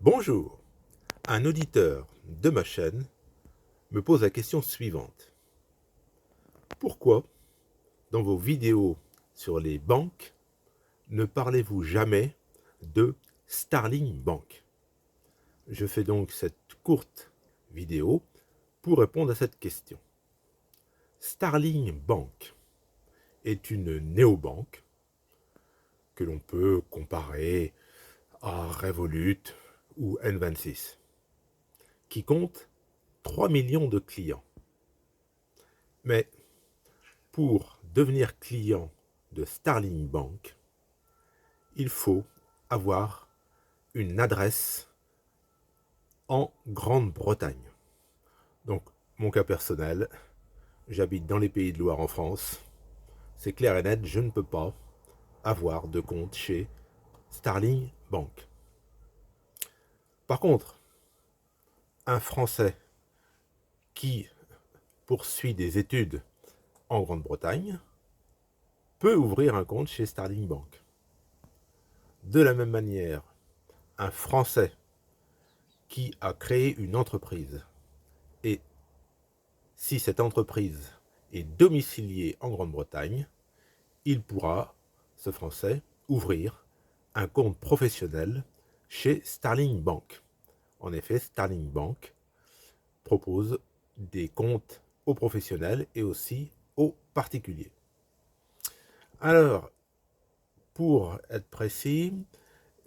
Bonjour, un auditeur de ma chaîne me pose la question suivante. Pourquoi, dans vos vidéos sur les banques, ne parlez-vous jamais de Starling Bank? Je fais donc cette courte vidéo pour répondre à cette question. Starling Bank est une néobanque que l'on peut comparer à Revolut ou N26, qui compte 3 millions de clients. Mais pour devenir client de Starling Bank, il faut avoir une adresse en Grande-Bretagne. Donc, mon cas personnel, j'habite dans les Pays de Loire en France. C'est clair et net, je ne peux pas avoir de compte chez Starling Bank. Par contre, un Français qui poursuit des études en Grande-Bretagne peut ouvrir un compte chez Starling Bank. De la même manière, un Français qui a créé une entreprise et si cette entreprise est domiciliée en Grande-Bretagne, il pourra, ce Français, ouvrir un compte professionnel chez Starling Bank. En effet, Starling Bank propose des comptes aux professionnels et aussi aux particuliers. Alors, pour être précis,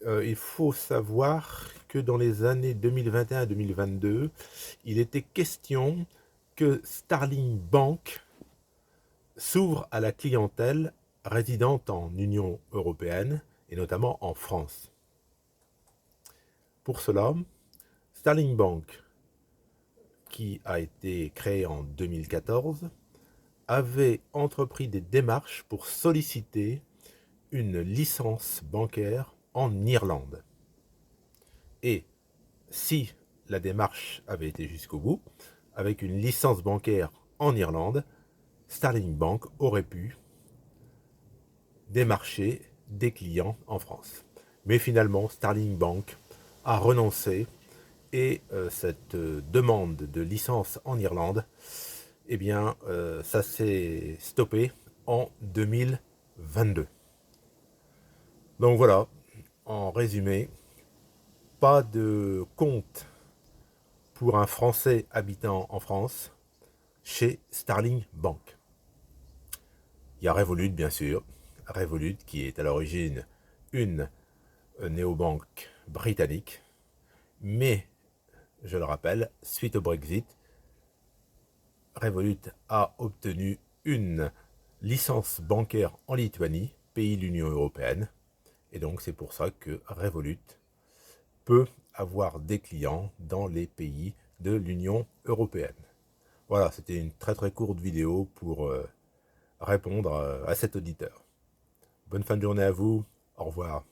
il faut savoir que dans les années 2021-2022, il était question que Starling Bank s'ouvre à la clientèle résidente en Union européenne et notamment en France. Pour cela, Starling Bank, qui a été créé en 2014, avait entrepris des démarches pour solliciter une licence bancaire en Irlande. Et si la démarche avait été jusqu'au bout, avec une licence bancaire en Irlande, Starling Bank aurait pu démarcher des clients en France. Mais finalement, Starling Bank a renoncé et cette demande de licence en Irlande, eh bien, ça s'est stoppé en 2022. Donc voilà, en résumé, pas de compte pour un Français habitant en France chez Starling Bank. Il y a Revolut, bien sûr. Revolut, qui est à l'origine une néobanque britannique. Mais, je le rappelle, suite au Brexit, Revolut a obtenu une licence bancaire en Lituanie, pays de l'Union européenne. Et donc, c'est pour ça que Revolut peut avoir des clients dans les pays de l'Union européenne. Voilà, c'était une très très courte vidéo pour répondre à cet auditeur. Bonne fin de journée à vous, au revoir.